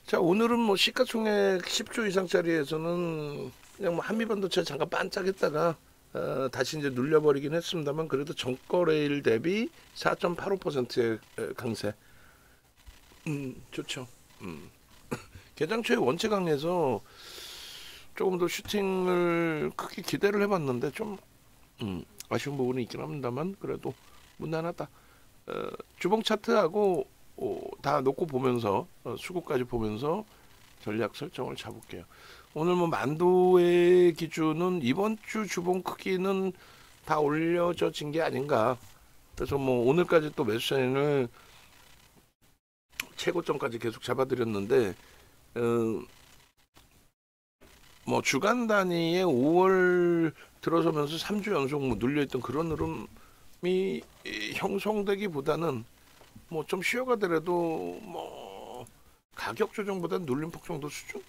자, 오늘은 뭐 시가총액 10조 이상짜리에서는 그냥 뭐 한미반도체 잠깐 반짝했다가 다시 이제 눌려버리긴 했습니다만 그래도 전거래일 대비 4.85%의 강세. 좋죠. 개장 초에 원체 강해서 조금 더 슈팅을 크게 기대를 해봤는데 좀 아쉬운 부분이 있긴 합니다만 그래도 무난하다. 주봉 차트하고 다 놓고 보면서 수급까지 보면서 전략 설정을 잡을게요. 오늘 뭐 만도의 기준은 이번 주 주봉 크기는 다 올려진 게 아닌가. 그래서 뭐 오늘까지 또 매수세를 최고점까지 계속 잡아드렸는데 뭐 주간 단위의 5월 들어서면서 3주 연속 뭐 눌려있던 그런 흐름이 형성되기보다는 뭐 좀 쉬어가더라도 뭐 가격 조정보다는 눌림폭 정도 수준.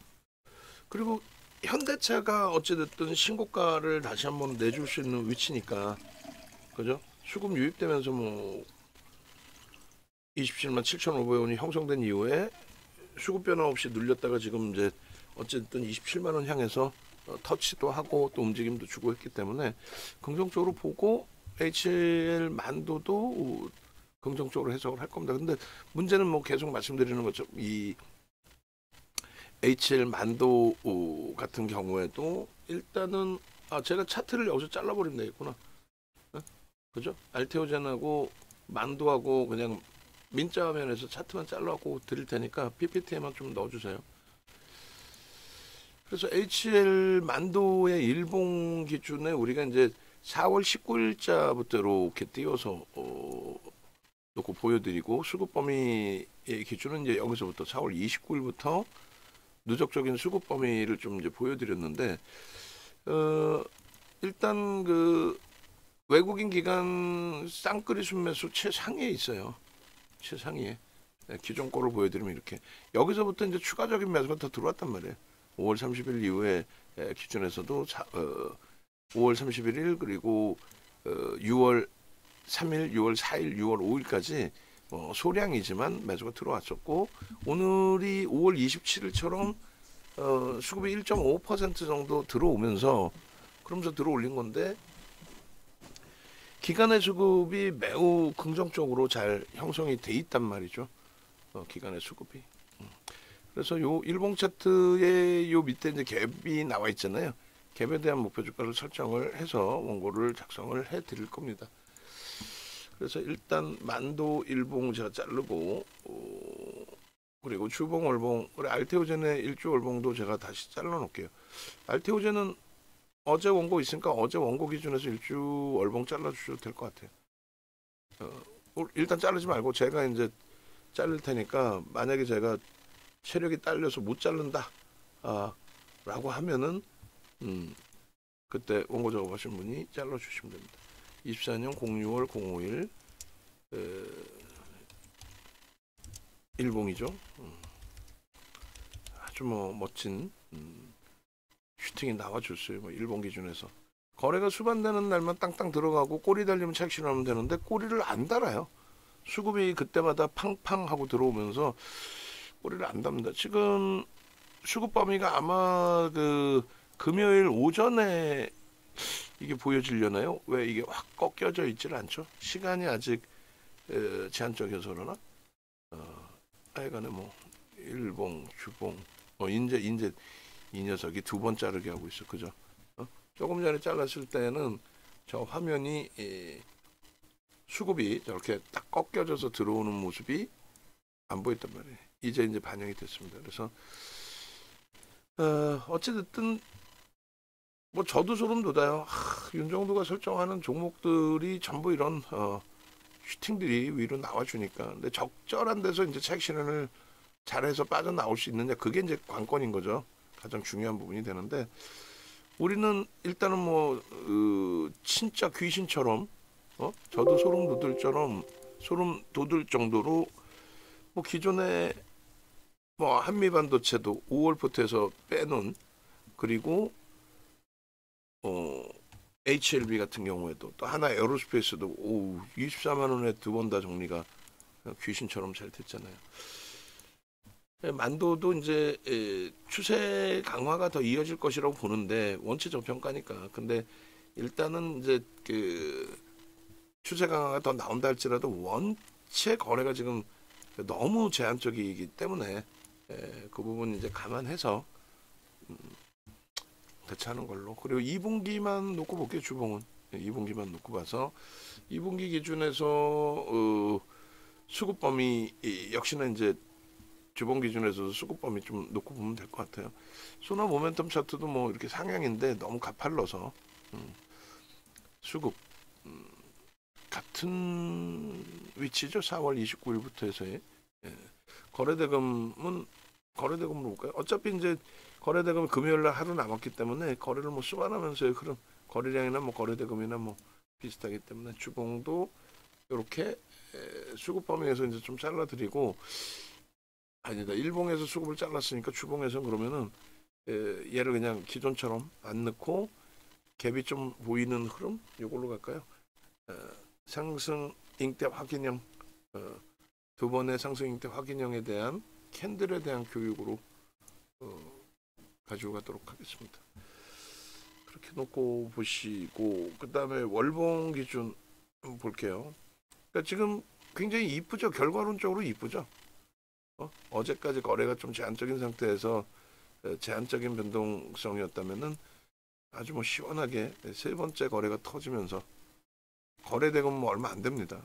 그리고 현대차가 어찌됐든 신고가를 다시 한번 내줄 수 있는 위치니까, 그죠? 수급 유입되면서 뭐 27만 7,500원이 형성된 이후에 수급 변화 없이 눌렸다가 지금 이제 어쨌든 27만 원 향해서 터치도 하고 또 움직임도 주고 했기 때문에 긍정적으로 보고 HL 만도도 긍정적으로 해석을 할 겁니다. 근데 문제는 뭐 계속 말씀드리는 것처럼 이 HL 만도 같은 경우에도 일단은 제가 차트를 여기서 잘라버리면 되겠구나. 그죠? 알테오젠하고 만도하고 그냥 민자 화면에서 차트만 잘라갖고 드릴 테니까 PPT에만 좀 넣어주세요. 그래서 HL 만도의 일봉 기준에 우리가 이제 4월 19일자부터 이렇게 띄워서 놓고 보여드리고 수급 범위의 기준은 이제 여기서부터 4월 29일부터 누적적인 수급 범위를 좀 이제 보여드렸는데 일단 그 외국인 기관 쌍끌이 순매수 최상위에 있어요. 최상위에. 기존 거를 보여드리면 이렇게 여기서부터 이제 추가적인 매수가 더 들어왔단 말이에요. 5월 30일 이후에 기준에서도 5월 31일 그리고 6월 3일, 6월 4일, 6월 5일까지 소량이지만 매수가 들어왔었고 오늘이 5월 27일처럼 수급이 1.5% 정도 들어오면서 그러면서 들어올린 건데 기간의 수급이 매우 긍정적으로 잘 형성이 돼 있단 말이죠. 기간의 수급이. 그래서 요 일봉 차트의 요 밑에 이제 갭이 나와 있잖아요. 갭에 대한 목표 주가를 설정을 해서 원고를 작성을 해 드릴 겁니다. 그래서 일단 만도 일봉 제가 자르고 그리고 주봉 월봉 그리고 알테오젠의 일주 월봉도 제가 다시 잘라 놓을게요. 알테오젠은 어제 원고 있으니까 어제 원고 기준에서 일주 월봉 잘라 주셔도 될 것 같아요. 일단 자르지 말고 제가 이제 자를 테니까 만약에 제가 체력이 딸려서 못 자른다 라고 하면은 그때 원고 작업하신 분이 잘라 주시면 됩니다. 24년 06월 05일 일봉이죠. 아주 뭐 멋진 슈팅이 나와줬어요. 뭐 일본 기준에서 거래가 수반되는 날만 땅땅 들어가고 꼬리 달리면 차익 실현하면 되는데 꼬리를 안 달아요. 수급이 그때마다 팡팡 하고 들어오면서 꼬리를 안 답니다. 지금 수급 범위가 아마 그 금요일 오전에 이게 보여지려나요? 왜 이게 확 꺾여져 있질 않죠? 시간이 아직 제한적이어서 그러나 하여간에 뭐 일봉, 주봉 이제 이 녀석이 두 번 자르게 하고 있어. 그죠? 조금 전에 잘랐을 때는 저 화면이 수급이 저렇게 딱 꺾여져서 들어오는 모습이 안 보였단 말이에요. 이제 반영이 됐습니다. 그래서 어찌됐든 뭐 저도 소름 돋아요. 윤정도가 설정하는 종목들이 전부 이런 슈팅들이 위로 나와주니까. 근데 적절한 데서 이제 차익 실현을 잘해서 빠져나올 수 있느냐 그게 이제 관건인 거죠. 가장 중요한 부분이 되는데 우리는 일단은 뭐 진짜 귀신처럼 저도 소름 돋을 정도로 뭐 기존에 뭐 한미반도체도 5월부터 해서 빼놓은 그리고 HLB 같은 경우에도 또 하나 에어로스페이스도 24만 원에 두 번 다 정리가 귀신처럼 잘 됐잖아요. 만도도 이제 추세 강화가 더 이어질 것이라고 보는데 원체 저평가니까. 근데 일단은 이제 그 추세 강화가 더 나온다 할지라도 원체 거래가 지금 너무 제한적이기 때문에 그 부분 이제 감안해서 대처하는 걸로. 그리고 2분기만 놓고 볼게요. 주봉은 2분기만 놓고 봐서 2분기 기준에서 수급 범위 역시나 이제 주봉 기준에서 수급 범위 좀 놓고 보면 될 것 같아요. 소나 모멘텀 차트도 뭐 이렇게 상향인데 너무 가팔러서 수급 같은 위치죠. 4월 29일부터 해서의 거래대금으로 볼까요? 어차피 이제 거래대금 금요일 날 하루 남았기 때문에 거래를 뭐 수반하면서의 흐름, 거래량이나 뭐 거래대금이나 뭐 비슷하기 때문에 주봉도 이렇게 수급 범위에서 이제 좀 잘라드리고, 아니다, 일봉에서 수급을 잘랐으니까 주봉에서 그러면은 얘를 그냥 기존처럼 안 넣고 갭이 좀 보이는 흐름 이걸로 갈까요? 상승 잉태 확인형, 두 번의 상승 잉태 확인형에 대한 캔들에 대한 교육으로 가지고 가도록 하겠습니다. 그렇게 놓고 보시고, 그 다음에 월봉 기준 한번 볼게요. 그러니까 지금 굉장히 이쁘죠. 결과론적으로 이쁘죠. 어제까지 거래가 좀 제한적인 상태에서 제한적인 변동성이었다면은 아주 뭐 시원하게 세 번째 거래가 터지면서 거래대금 뭐 얼마 안 됩니다.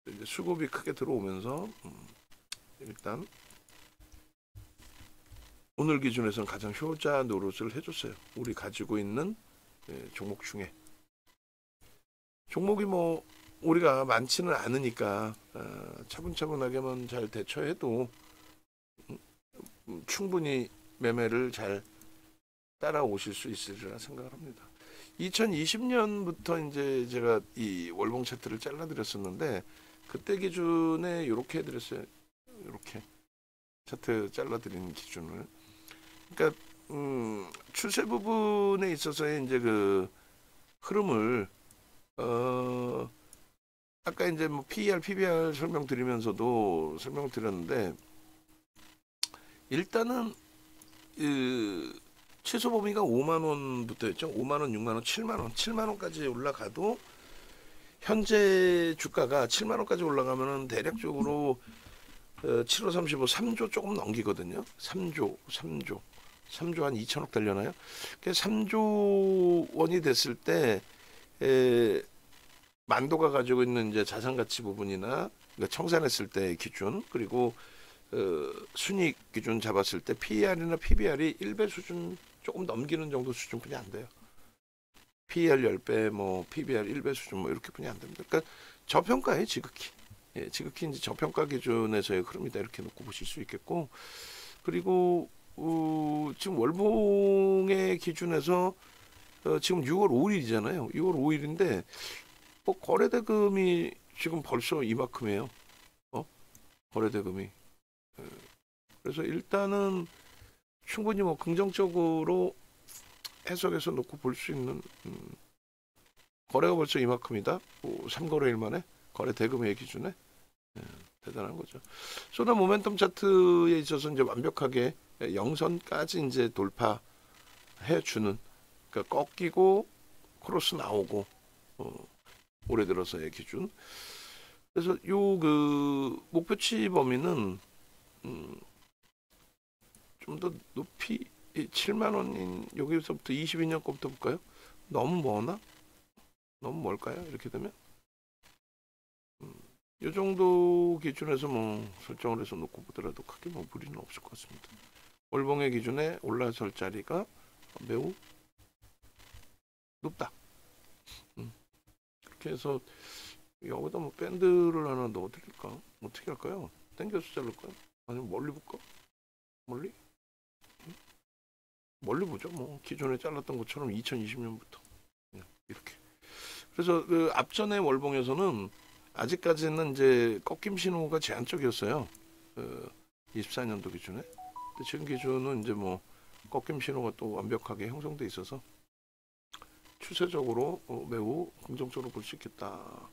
이제 수급이 크게 들어오면서 일단 오늘 기준에서는 가장 효자 노릇을 해줬어요. 우리 가지고 있는 종목 중에. 종목이 뭐 우리가 많지는 않으니까 차분차분하게만 잘 대처해도 충분히 매매를 잘 따라오실 수 있으리라 생각을 합니다. 2020년부터 이제 제가 이 월봉 차트를 잘라드렸었는데 그때 기준에 이렇게 해드렸어요. 이렇게 차트 잘라드리는 기준을. 그러니까 추세 부분에 있어서의 이제 그 흐름을 아까 이제 뭐 PER, PBR 설명드리면서도 설명드렸는데 일단은 최소 범위가 5만 원부터였죠. 5만 원, 6만 원, 7만 원, 7만 원까지 올라가도 현재 주가가 7만 원까지 올라가면은 대략적으로 7호 35, 3조 조금 넘기거든요. 3조 한 2천억 되려나요? 3조 원이 됐을 때 만도가 가지고 있는 이제 자산 가치 부분이나 그러니까 청산했을 때 기준, 그리고 순이익 기준 잡았을 때 PER이나 PBR이 1배 수준 조금 넘기는 정도 수준뿐이 안 돼요. PER 10배, 뭐 PBR 1배 수준 뭐 이렇게뿐이 안 됩니다. 그러니까 저평가에 지극히. 지극히 이제 저평가 기준에서의 흐름이다 이렇게 놓고 보실 수 있겠고, 그리고 지금 월봉의 기준에서 지금 6월 5일이잖아요. 6월 5일인데 뭐 거래대금이 지금 벌써 이만큼이에요. 거래대금이. 그래서 일단은 충분히 뭐 긍정적으로 해석해서 놓고 볼 수 있는 거래가 벌써 이만큼이다. 3거래일 만에 거래대금의 기준에 대단한 거죠. 소나 모멘텀 차트에 있어서 이제 완벽하게 영선까지 이제 돌파해 주는, 그러니까 꺾이고 크로스 나오고 올해 들어서의 기준. 그래서 요 그 목표치 범위는 좀 더 높이 7만 원인 여기서부터 22년 거부터 볼까요? 너무 머나? 너무 멀까요? 이렇게 되면 이 정도 기준에서 뭐 설정을 해서 놓고 보더라도 크게 뭐 무리는 없을 것 같습니다. 월봉의 기준에 올라설 자리가 매우 높다. 그렇게 해서 여기다 뭐 밴드를 하나 넣어드릴까? 어떻게 할까요? 당겨서 자를까요? 아니면 멀리 볼까? 멀리? 멀리 보죠. 뭐 기존에 잘랐던 것처럼 2020년부터 이렇게. 그래서 그 앞전의 월봉에서는 아직까지는 이제 꺾임 신호가 제한적이었어요. 24년도 기준에. 근데 지금 기준은 이제 뭐 꺾임 신호가 또 완벽하게 형성돼 있어서 추세적으로 매우 긍정적으로 볼 수 있겠다.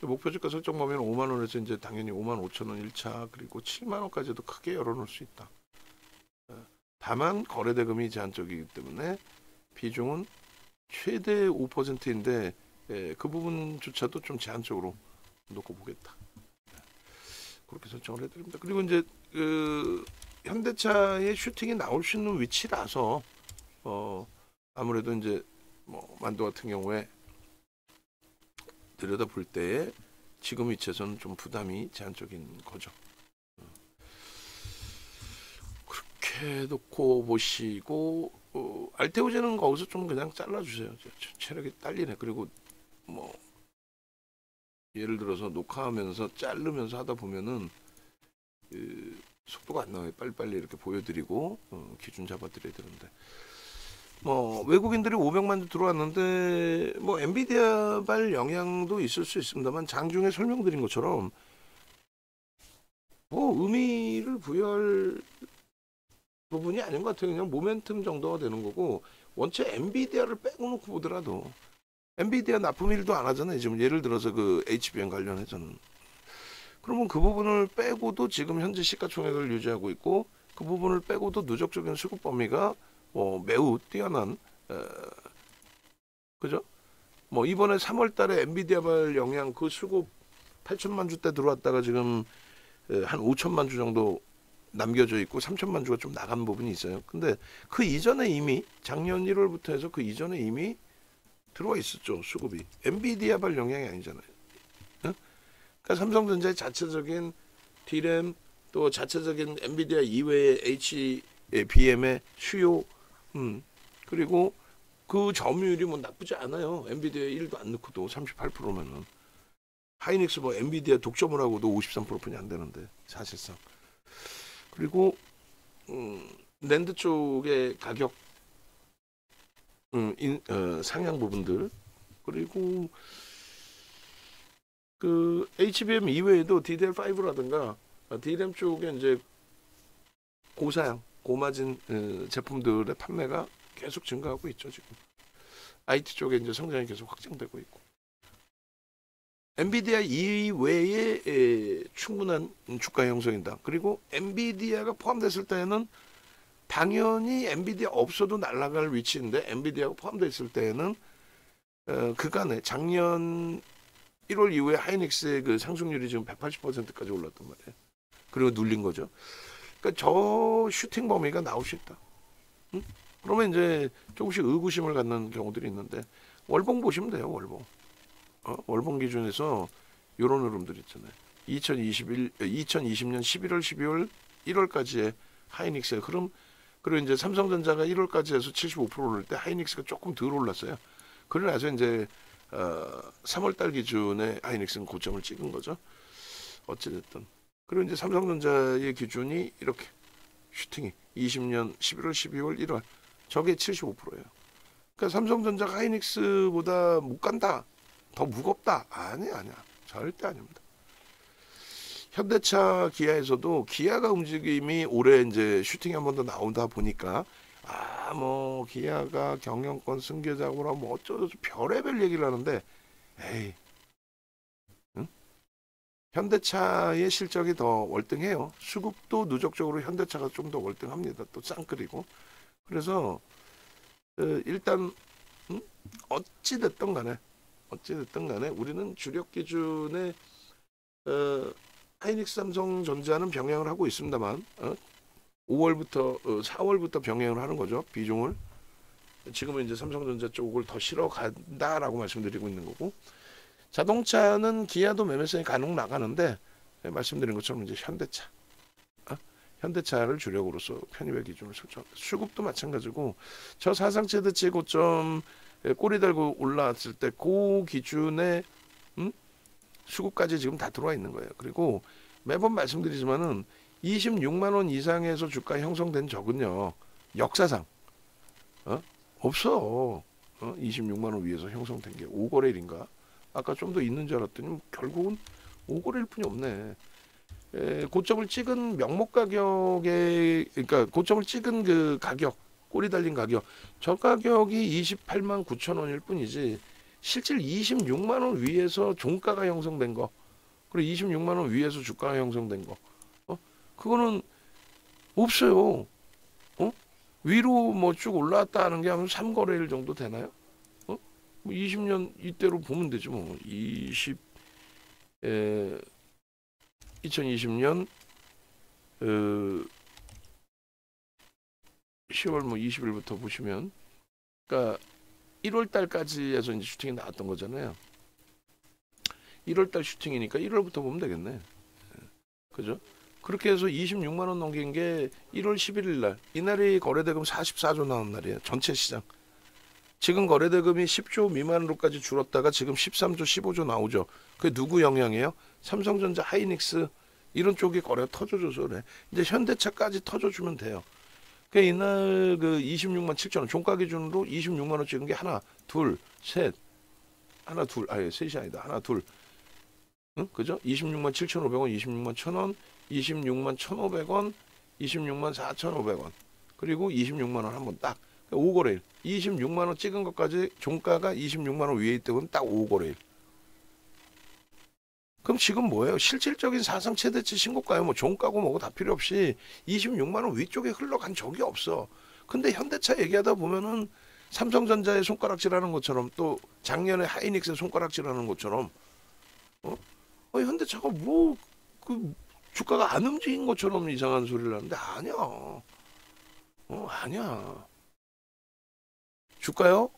목표 주가 설정 범위는 5만 원에서 이제 당연히 5만 5천 원 1차 그리고 7만 원까지도 크게 열어놓을 수 있다. 다만 거래 대금이 제한적이기 때문에 비중은 최대 5%인데 그 부분조차도 좀 제한적으로 놓고 보겠다. 그렇게 설정을 해드립니다. 그리고 이제 그 현대차의 슈팅이 나올 수 있는 위치라서 아무래도 이제 뭐 만도 같은 경우에 들여다 볼 때에 지금 위치에서는 좀 부담이 제한적인 거죠. 그렇게 놓고 보시고 알테오제는 거기서 좀 그냥 잘라주세요. 체력이 딸리네. 그리고 뭐 예를 들어서 녹화하면서 자르면서 하다 보면은 속도가 안 나와요. 빨리빨리 이렇게 보여드리고 기준 잡아드려야 되는데 뭐 외국인들이 500만 주 들어왔는데 뭐 엔비디아발 영향도 있을 수 있습니다만 장중에 설명드린 것처럼 뭐 의미를 부여할 부분이 아닌 것 같아요. 그냥 모멘텀 정도가 되는 거고 원체 엔비디아를 빼고 놓고 보더라도 엔비디아 납품일도 안 하잖아요. 지금 예를 들어서 그 HBM 관련해서는 그러면 그 부분을 빼고도 지금 현재 시가총액을 유지하고 있고 그 부분을 빼고도 누적적인 수급 범위가 매우 뛰어난 그죠? 뭐 이번에 3월달에 엔비디아발 영향 그 수급 8천만 주 대 들어왔다가 지금 한 5천만 주 정도 남겨져 있고 3천만 주가 좀 나간 부분이 있어요. 근데 그 이전에 이미 작년 1월부터 해서 그 이전에 이미 들어와 있었죠. 수급이 엔비디아발 영향이 아니잖아요. 응? 그러니까 삼성전자의 자체적인 D램 또 자체적인 엔비디아 이외의 HBM의 수요 그리고 그 점유율이 뭐 나쁘지 않아요. 엔비디아 1도 안 넣고도 38%면은 하이닉스 뭐 엔비디아 독점을 하고도 53%뿐이 안 되는데 사실상 그리고 랜드 쪽의 가격 상향 부분들 그리고 그 HBM 이외에도 DDR5라든가 D램 쪽에 이제 고사양 고마진 제품들의 판매가 계속 증가하고 있죠. 지금 IT 쪽에 이제 성장이 계속 확장되고 있고 엔비디아 이외에 충분한 주가 형성이다. 그리고 엔비디아가 포함됐을 때에는 당연히 엔비디아 없어도 날아갈 위치인데 엔비디아가 포함됐을 때에는 그간에 작년 1월 이후에 하이닉스의 그 상승률이 지금 180%까지 올랐단 말이에요. 그리고 눌린 거죠. 그러니까 저 슈팅 범위가 나올 수 있다. 응? 그러면 이제 조금씩 의구심을 갖는 경우들이 있는데 월봉 보시면 돼요. 월봉. 월봉 기준에서 이런 흐름들 있잖아요. 2020년 11월, 12월, 1월까지의 하이닉스의 흐름 그리고 이제 삼성전자가 1월까지 해서 75% 오를 때 하이닉스가 조금 덜 올랐어요. 그러고 나서 이제 3월달 기준에 하이닉스는 고점을 찍은 거죠. 어찌됐든. 그리고 이제 삼성전자의 기준이 이렇게 슈팅이 20년 11월, 12월, 1월 저게 75%예요. 그러니까 삼성전자가 하이닉스보다 못 간다. 더 무겁다. 아니야. 절대 아닙니다. 현대차 기아에서도 기아가 움직임이 올해 이제 슈팅이 한 번 더 나온다 보니까 뭐 기아가 경영권 승계자고라 뭐 어쩌고 별의별 얘기를 하는데 에이 응? 현대차의 실적이 더 월등해요. 수급도 누적적으로 현대차가 좀 더 월등합니다. 또 쌍끌이고 그래서 일단 어찌됐든 간에 우리는 주력 기준에 하이닉스 삼성전자는 병행을 하고 있습니다만 5월부터 4월부터 병행을 하는 거죠. 비중을 지금은 이제 삼성전자 쪽을 더 실어 간다라고 말씀드리고 있는 거고 자동차는 기아도 매매성이 간혹 나가는데 말씀드린 것처럼 이제 현대차를 주력으로서 편입의 기준을 설정. 수급도 마찬가지고 저 사상 최대치 고점 꼬리 달고 올라왔을 때 그 기준에 수급까지 지금 다 들어와 있는 거예요. 그리고 매번 말씀드리지만은 26만 원 이상에서 주가 형성된 적은요 역사상 없어. 26만 원 위에서 형성된 게 5거래일인가? 아까 좀 더 있는 줄 알았더니 결국은 5거래일 뿐이 없네. 고점을 찍은 명목 가격에 그러니까 고점을 찍은 그 가격 꼬리 달린 가격 저 가격이 28만 9천 원일 뿐이지 실질 26만 원 위에서 종가가 형성된 거, 그리고 26만 원 위에서 주가가 형성된 거, 그거는 없어요. 위로 뭐 쭉 올라왔다 하는 게 한 3거래일 정도 되나요? 뭐 20년 이때로 보면 되죠. 뭐 2020년 10월 뭐 20일부터 보시면, 그러니까 1월 달까지 해서 이제 슈팅이 나왔던 거잖아요. 1월 달 슈팅이니까 1월부터 보면 되겠네. 그죠? 그렇게 해서 26만 원 넘긴 게 1월 11일 날. 이날이 거래대금 44조 나온 날이에요. 전체 시장. 지금 거래대금이 10조 미만으로까지 줄었다가 지금 13조, 15조 나오죠. 그게 누구 영향이에요? 삼성전자, 하이닉스 이런 쪽이 거래가 터져줘서 그래. 이제 현대차까지 터져주면 돼요. 그러니까 이날 그 26만 7천 원 종가 기준으로 26만 원 찍은 게 하나, 둘, 셋, 하나, 둘, 아예 셋이 아니다. 하나, 둘, 응? 그죠? 26만 7,500원, 26만 1,000원, 26만 1,500원, 26만 4,500원, 그리고 26만 원 한번 딱. 5거래일. 26만 원 찍은 것까지 종가가 26만 원 위에 있다면 딱 5거래일. 그럼 지금 뭐예요? 실질적인 사상 최대치 신고가요. 뭐 종가고 뭐고 다 필요 없이 26만 원 위쪽에 흘러간 적이 없어. 근데 현대차 얘기하다 보면은 삼성전자의 손가락질하는 것처럼, 또 작년에 하이닉스의 손가락질하는 것처럼, 현대차가 뭐 그 주가가 안 움직인 것처럼 이상한 소리를 하는데 아니야. 아니야. 주가요?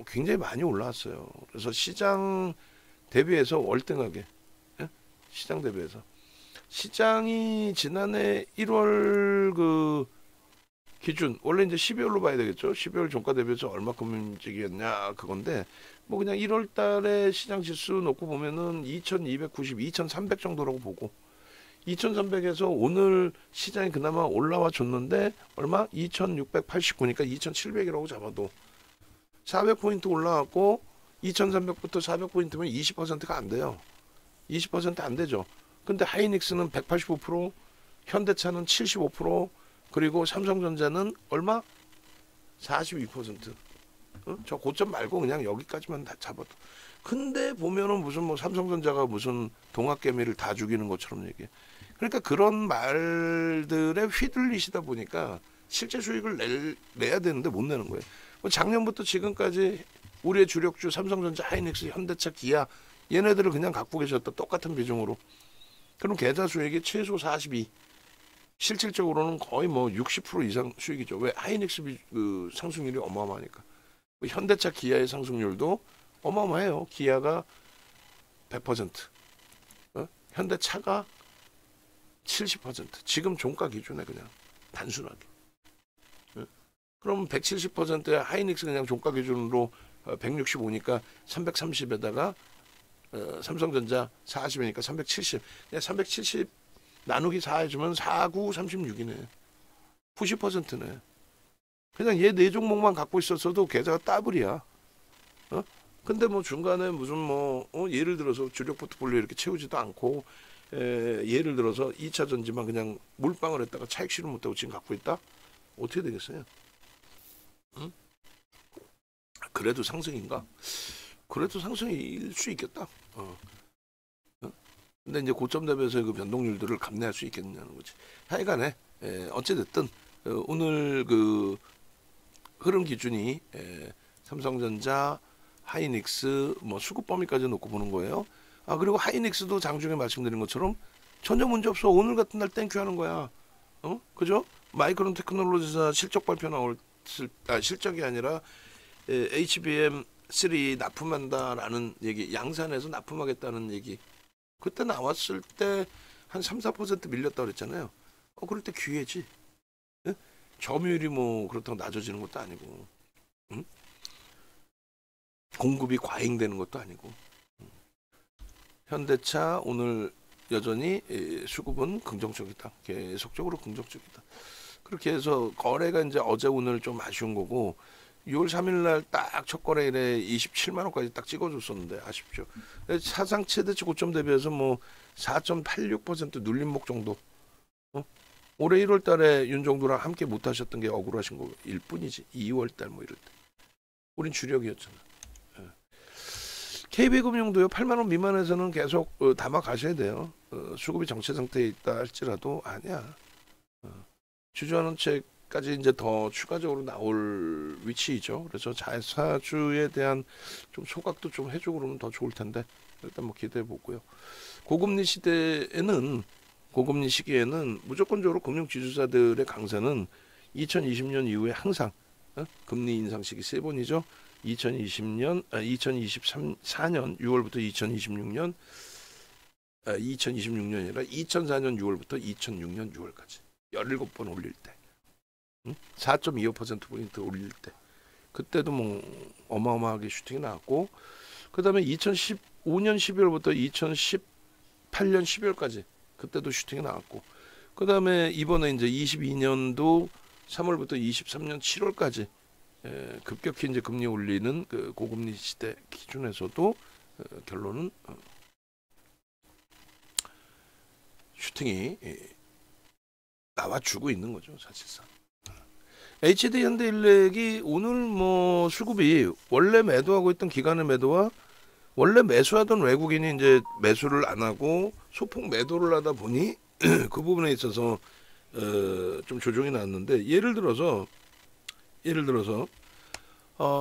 굉장히 많이 올라왔어요. 그래서 시장 대비해서 월등하게, 예? 시장 대비해서. 시장이 지난해 1월 그 기준, 원래 이제 12월로 봐야 되겠죠. 12월 종가 대비해서 얼마큼 움직였냐 그건데, 뭐 그냥 1월 달에 시장 지수 놓고 보면은 2290, 2300 정도라고 보고, 2300에서 오늘 시장이 그나마 올라와 줬는데 얼마? 2689니까 2700이라고 잡아도 400포인트 올라왔고, 2300부터 400포인트면 20%가 안 돼요. 20% 안 되죠. 근데 하이닉스는 185%, 현대차는 75%, 그리고 삼성전자는 얼마? 42%. 저 고점 말고 그냥 여기까지만 다 잡아도. 근데 보면은 무슨 뭐 삼성전자가 무슨 동학개미를 다 죽이는 것처럼 얘기해. 그러니까 그런 말들에 휘둘리시다 보니까 실제 수익을 내야 되는데 못 내는 거예요. 작년부터 지금까지 우리의 주력주 삼성전자, 하이닉스, 현대차, 기아 얘네들을 그냥 갖고 계셨다. 똑같은 비중으로. 그럼 계좌 수익이 최소 42. 실질적으로는 거의 뭐 60% 이상 수익이죠. 왜? 하이닉스 그 상승률이 어마어마하니까. 현대차, 기아의 상승률도 어마어마해요. 기아가 100%, 현대차가 70%. 지금 종가 기준에 그냥 단순하게. 그럼 170%의 하이닉스 그냥 종가 기준으로 165니까 330에다가 삼성전자 40이니까 370. 그냥 370 나누기 4 해주면 4, 9, 36이네. 90%네. 그냥 얘 네 종목만 갖고 있었어도 계좌가 더블이야. 근데 뭐 중간에 무슨 뭐 예를 들어서 주력 포트폴리오 이렇게 채우지도 않고, 예를 들어서 2차 전지만 그냥 몰빵을 했다가 차익 실현 못하고 지금 갖고 있다? 어떻게 되겠어요? 응? 그래도 상승인가? 그래도 상승일 수 있겠다. 근데 이제 고점 대비해서 그 변동률들을 감내할 수 있겠느냐는 거지. 하여간에 어찌됐든 오늘 그 흐름 기준이 삼성전자, 하이닉스, 뭐 수급 범위까지 놓고 보는 거예요. 그리고 하이닉스도 장중에 말씀드린 것처럼 전혀 문제 없어. 오늘 같은 날 땡큐 하는 거야. 그죠? 마이크론 테크놀로지사 실적 발표 나올 실적이 아니라 HBM3 납품한다라는 얘기, 양산에서 납품하겠다는 얘기. 그때 나왔을 때 한 3, 4% 밀렸다 그랬잖아요. 그럴 때 기회지. 점유율이 뭐 그렇다고 낮아지는 것도 아니고, 공급이 과잉되는 것도 아니고. 현대차 오늘 여전히 수급은 긍정적이다. 계속적으로 긍정적이다. 그렇게 해서 거래가 이제 어제 오늘 좀 아쉬운 거고, 6월 3일 날 딱 첫 거래일에 27만 원까지 딱 찍어줬었는데 아쉽죠. 사상 최대치 고점 대비해서 뭐 4.86% 눌림목 정도. 올해 1월 달에 윤정도랑 함께 못 하셨던 게 억울하신 거일 뿐이지. 2월 달 뭐 이럴 때. 우린 주력이었잖아. KB금융도요 8만 원 미만에서는 계속 담아 가셔야 돼요. 수급이 정체 상태에 있다 할지라도 아니야. 주주환원 책까지 이제 더 추가적으로 나올 위치이죠. 그래서 자사주에 대한 좀 소각도 좀 해주고 그러면 더 좋을 텐데 일단 뭐 기대해 보고요. 고금리 시기에는 무조건적으로 금융 지주사들의 강세는 2020년 이후에 항상 금리 인상 시기 세 번이죠. 2024년 6월부터 2026년이 아니라 2004년 6월부터 2006년 6월까지 17번 올릴 때 4.25%포인트 올릴 때 그때도 뭐 어마어마하게 슈팅이 나왔고 그 다음에 2015년 12월부터 2018년 12월까지 그때도 슈팅이 나왔고 그 다음에 이번에 이제 22년도 3월부터 23년 7월까지 급격히 이제 금리 올리는 그 고금리 시대 기준에서도 결론은 슈팅이 나와주고 있는 거죠 사실상. HD 현대일렉이 오늘 뭐 수급이 원래 매도하고 있던 기관의 매도와 원래 매수하던 외국인이 이제 매수를 안 하고 소폭 매도를 하다 보니 그 부분에 있어서 좀 조정이 나왔는데 예를 들어서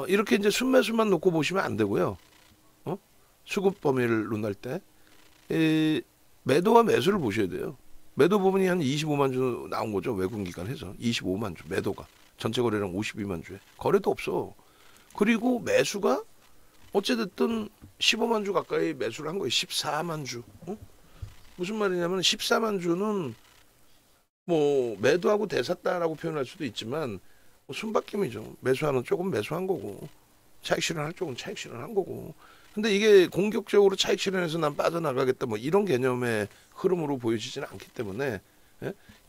이렇게 이제 순매수만 놓고 보시면 안 되고요. 수급 범위를 논할 때 매도와 매수를 보셔야 돼요. 매도 부분이 한 25만 주 나온 거죠. 외국인 기관 해서 25만 주 매도가 전체 거래량 52만 주에 거래도 없어. 그리고 매수가 어찌됐든 15만 주 가까이 매수를 한 거예요. 14만 주. 무슨 말이냐면 14만 주는 뭐 매도하고 대샀다라고 표현할 수도 있지만 뭐 순바뀜이죠. 매수하는 쪽은 매수한 거고 차익 실현할 쪽은 차익 실현한 거고. 근데 이게 공격적으로 차익 실현해서 난 빠져나가겠다 뭐 이런 개념의 흐름으로 보여지지는 않기 때문에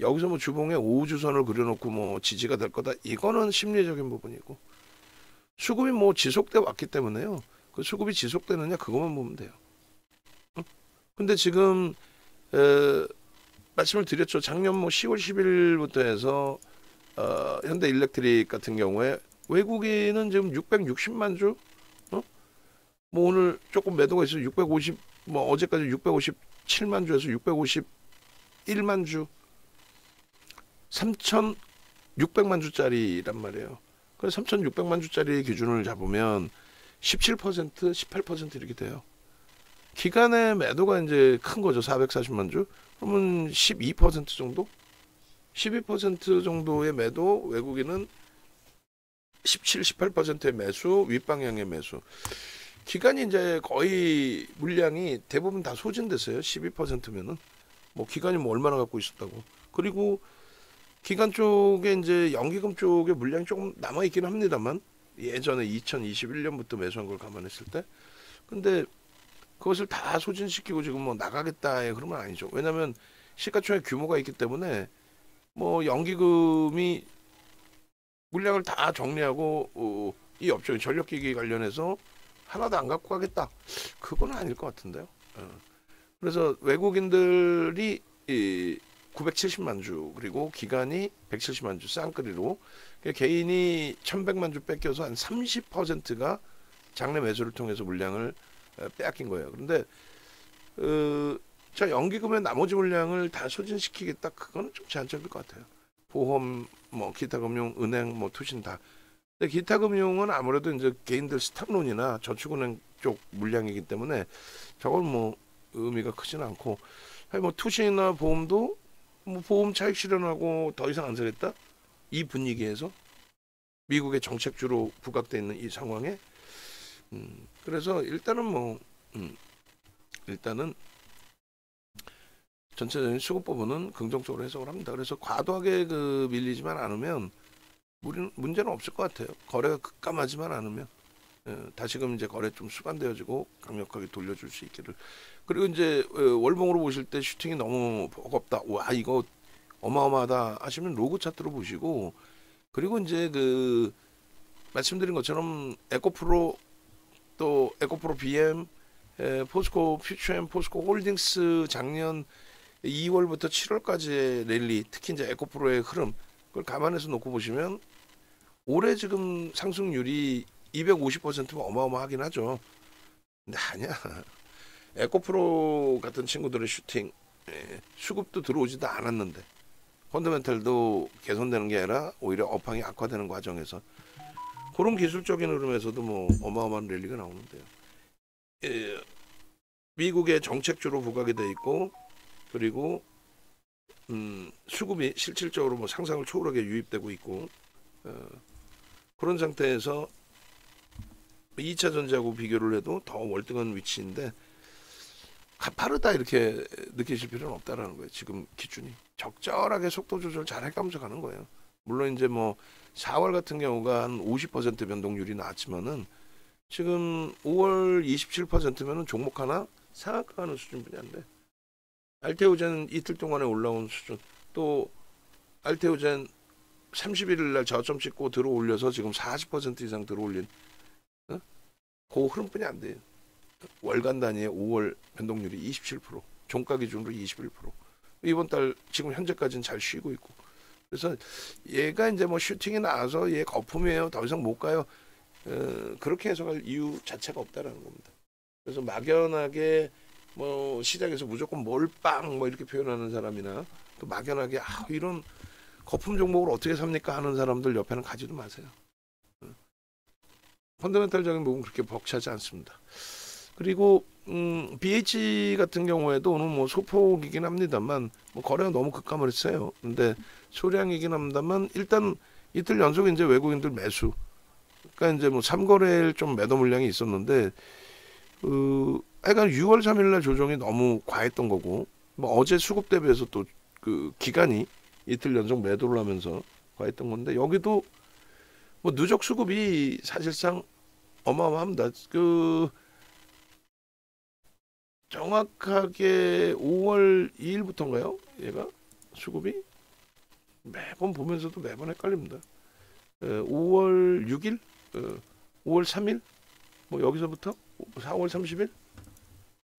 여기서 뭐 주봉에 우주선을 그려놓고 뭐 지지가 될 거다 이거는 심리적인 부분이고 수급이 뭐 지속돼 왔기 때문에요. 그 수급이 지속되느냐 그것만 보면 돼요. 근데 지금 말씀을 드렸죠. 작년 뭐 10월 10일부터 해서 현대일렉트릭 같은 경우에 외국인은 지금 660만 주, 뭐 오늘 조금 매도가 있어 650, 뭐 어제까지 657만 주에서 651만 주, 3,600만 주짜리란 말이에요. 그래서 3,600만 주짜리 기준을 잡으면 17%, 18% 이렇게 돼요. 기간의 매도가 이제 큰 거죠. 440만 주. 그러면 12% 정도? 12% 정도의 매도, 외국인은 17, 18%의 매수, 윗방향의 매수. 기간이 이제 거의 물량이 대부분 다 소진됐어요. 12%면은. 뭐 기간이 뭐 얼마나 갖고 있었다고. 그리고 기간 쪽에 이제 연기금 쪽에 물량이 조금 남아있긴 합니다만 예전에 2021년부터 매수한 걸 감안했을 때. 근데 그것을 다 소진시키고 지금 뭐 나가겠다 그러면 아니죠. 왜냐하면 시가총액 규모가 있기 때문에 뭐 연기금이 물량을 다 정리하고 이 업종이 전력기기 관련해서 하나도 안 갖고 가겠다. 그건 아닐 것 같은데요. 그래서 외국인들이 970만 주 그리고 기간이 170만 주 쌍끌이로 개인이 1100만 주 뺏겨서 한 30%가 장내 매수를 통해서 물량을 빼앗긴 거예요. 그런데 자 연기금의 나머지 물량을 다 소진시키겠다. 그거는 좀 제한적일 것 같아요. 보험, 뭐 기타 금융, 은행, 뭐 투신 다. 근데 기타 금융은 아무래도 이제 개인들 스탁론이나 저축은행 쪽 물량이기 때문에 저건 뭐 의미가 크지는 않고, 뭐 투신이나 보험도 뭐 보험 차익 실현하고 더 이상 안 사겠다. 이 분위기에서 미국의 정책주로 부각돼 있는 이 상황에 그래서 일단은 뭐 일단은 전체적인 수급 부분은 긍정적으로 해석을 합니다. 그래서 과도하게 밀리지만 않으면 문제는 없을 것 같아요. 거래가 급감하지만 않으면 다시금 이제 거래 좀 수반되어지고 강력하게 돌려줄 수 있기를. 그리고 이제 월봉으로 보실 때 슈팅이 너무 버겁다. 와 이거 어마어마하다 하시면 로그 차트로 보시고, 그리고 이제 말씀드린 것처럼 에코프로 또 에코프로 BM, 포스코 퓨처엠, 포스코 홀딩스 작년 2월부터 7월까지의 랠리, 특히 이제 에코프로의 흐름, 그걸 감안해서 놓고 보시면 올해 지금 상승률이 250%면 어마어마하긴 하죠. 근데 아니야. 에코프로 같은 친구들의 슈팅 수급도 들어오지도 않았는데 펀더멘탈도 개선되는 게 아니라 오히려 업황이 악화되는 과정에서 그런 기술적인 흐름에서도 뭐 어마어마한 랠리가 나오는데요. 예, 미국의 정책주로 부각이 돼 있고 그리고 수급이 실질적으로 뭐 상상을 초월하게 유입되고 있고 그런 상태에서 2차 전지하고 비교를 해도 더 월등한 위치인데 가파르다 이렇게 느끼실 필요는 없다라는 거예요. 지금 기준이 적절하게 속도 조절 잘 해가면서 가는 거예요. 물론 이제 뭐 4월 같은 경우가 한 50% 변동률이 나왔지만은 지금 5월 27%면은 종목 하나 상한가하는 수준뿐이 안 돼. 알테오젠 이틀 동안에 올라온 수준, 또 알테오젠 31일 날 저점 찍고 들어 올려서 지금 40% 이상 들어 올린 그 흐름뿐이 안 돼요. 월간 단위의 5월 변동률이 27%, 종가 기준으로 21%. 이번 달 지금 현재까지는 잘 쉬고 있고. 그래서 얘가 이제 뭐 슈팅이 나와서 얘 거품이에요. 더 이상 못 가요. 그렇게 해석할 이유 자체가 없다라는 겁니다. 그래서 막연하게 뭐 시장에서 무조건 몰빵 뭐 이렇게 표현하는 사람이나 또 막연하게 이런 거품 종목을 어떻게 삽니까 하는 사람들 옆에는 가지도 마세요. 펀더멘탈적인 부분 그렇게 벅차지 않습니다. 그리고 BH 같은 경우에도 오늘 뭐 소폭이긴 합니다만 뭐 거래가 너무 급감을 했어요. 근데 소량이긴 합니다만 일단 이틀 연속 이제 외국인들 매수. 그러니까 이제 뭐 3거래일 좀 매도 물량이 있었는데 하여간 6월 3일 날 조정이 너무 과했던 거고 뭐 어제 수급 대비해서 또 그 기간이 이틀 연속 매도를 하면서 과했던 건데 여기도 뭐 누적 수급이 사실상 어마어마합니다. 정확하게 5월 2일부터인가요? 얘가 수급이 매번 보면서도 매번 헷갈립니다. 5월 6일, 5월 3일, 뭐 여기서부터 4월 30일,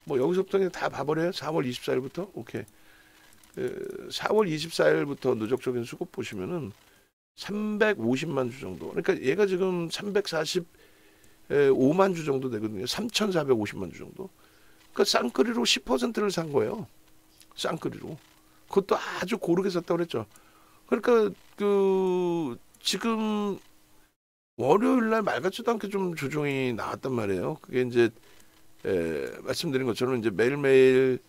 뭐 여기서부터 그냥 다 봐버려요. 4월 24일부터 오케이. 4월 24일부터 누적적인 수급 보시면은 350만 주 정도. 그러니까 얘가 지금 345만 주 정도 되거든요. 3,450만 주 정도. 그러니까 쌍끌이로 10%를 산 거예요. 쌍끌이로. 그것도 아주 고르게 샀다고 그랬죠. 그러니까 지금 월요일 날 말 같지도 않게 좀 조정이 나왔단 말이에요. 그게 이제 말씀드린 것처럼 이제 매일매일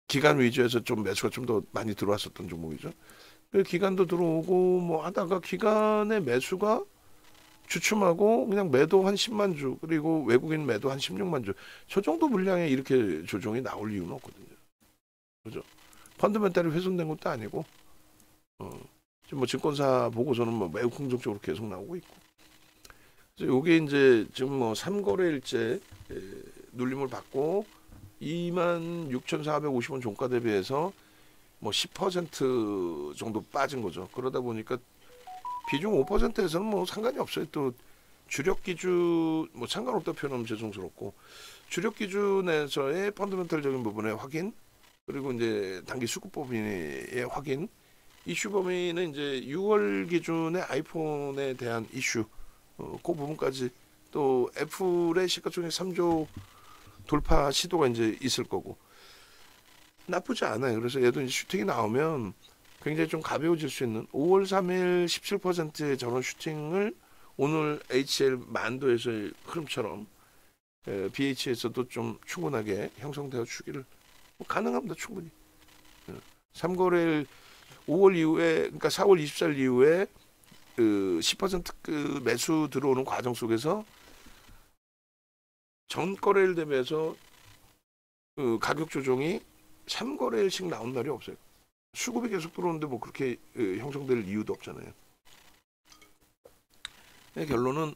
기간 위주에서 좀 매수가 좀 더 많이 들어왔었던 종목이죠. 기간도 들어오고 뭐 하다가 기간의 매수가 주춤하고 그냥 매도 한 10만 주 그리고 외국인 매도 한 16만 주. 저 정도 물량에 이렇게 조정이 나올 이유는 없거든요. 그죠? 펀드멘탈이 훼손된 것도 아니고 지금 뭐 증권사 보고서는 뭐 매우 긍정적으로 계속 나오고 있고. 그래서 요게 이제 지금 뭐 3거래일째 눌림을 받고 26,450원 종가 대비해서 뭐 10% 정도 빠진 거죠. 그러다 보니까 비중 5%에서는 뭐 상관이 없어요. 또 주력 기준 뭐 상관없다 표현하면 죄송스럽고 주력 기준에서의 펀더멘탈적인 부분의 확인 그리고 이제 단기 수급 범위의 확인 이슈 범위는 이제 6월 기준의 아이폰에 대한 이슈 그 부분까지 또 애플의 시가총액 3조 돌파 시도가 이제 있을 거고 나쁘지 않아요. 그래서 얘도 이제 슈팅이 나오면 굉장히 좀 가벼워질 수 있는 5월 3일 17%의 저런 슈팅을 오늘 HL 만도에서의 흐름처럼 BH에서도 좀 충분하게 형성되어 주기를 뭐 가능합니다. 충분히. 3거래일 5월 이후에 그러니까 4월 24일 이후에 10% 매수 들어오는 과정 속에서 전 거래일 대비해서 가격 조정이 3거래일씩 나온 날이 없어요. 수급이 계속 들어오는데 뭐 그렇게 형성될 이유도 없잖아요. 결론은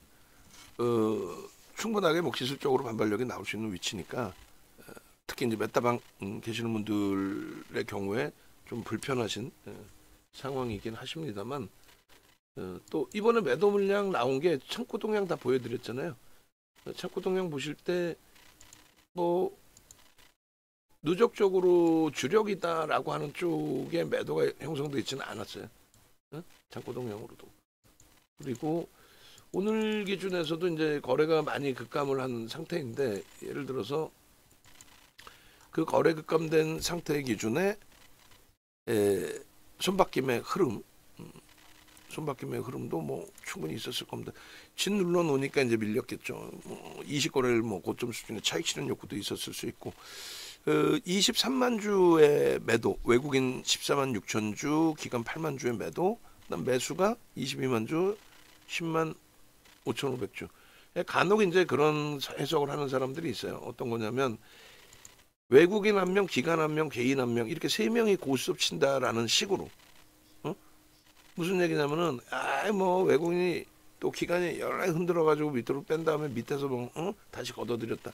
충분하게 뭐 기술적으로 반발력이 나올 수 있는 위치니까 특히 이제 메타방 계시는 분들의 경우에 좀 불편하신 상황이긴 하십니다만 또 이번에 매도 물량 나온 게 창고 동향 다 보여드렸잖아요. 창고 동향 보실 때 뭐 누적적으로 주력이다라고 하는 쪽에 매도가 형성되어 있지는 않았어요. 창고 동향으로도. 그리고 오늘 기준에서도 이제 거래가 많이 급감을 한 상태인데, 예를 들어서 그 거래 급감된 상태 기준에 손바뀜의 흐름, 손바뀜의 흐름도 뭐 충분히 있었을 겁니다. 진 눌러 놓으니까 이제 밀렸겠죠. 20거래를 뭐 고점 수준의 차익 실현 욕구도 있었을 수 있고, 23만 주의 매도, 외국인 14만 6천 주, 기관 8만 주의 매도, 그다음 매수가 22만 주, 10만 5,500주. 간혹 이제 그런 해석을 하는 사람들이 있어요. 어떤 거냐면 외국인 한 명, 기관 한 명, 개인 한 명 이렇게 세 명이 고스톱 친다라는 식으로. 무슨 얘기냐면은 뭐 외국인이 또 기관이 여러 개 흔들어 가지고 밑으로 뺀 다음에 밑에서 뭐 다시 걷어들였다.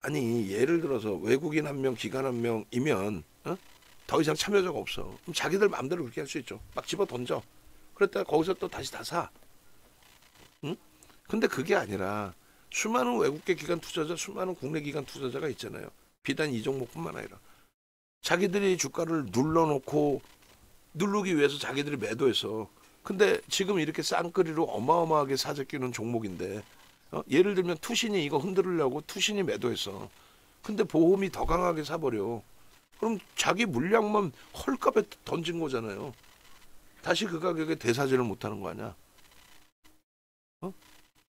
아니 예를 들어서 외국인 한 명, 기관 한 명이면 더 이상 참여자가 없어. 그럼 자기들 마음대로 그렇게 할 수 있죠. 막 집어 던져. 그랬다가 거기서 또 다시 다 사. 응? 근데 그게 아니라 수많은 외국계 기관 투자자, 수많은 국내 기관 투자자가 있잖아요. 비단 이 종목뿐만 아니라 자기들이 주가를 눌러놓고 누르기 위해서 자기들이 매도해서. 근데 지금 이렇게 쌍끌이로 어마어마하게 사재 끼는 종목인데 예를 들면 투신이 이거 흔들으려고 투신이 매도했어. 근데 보험이 더 강하게 사버려. 그럼 자기 물량만 헐값에 던진 거잖아요. 다시 그 가격에 대사질을 못하는 거 아니야?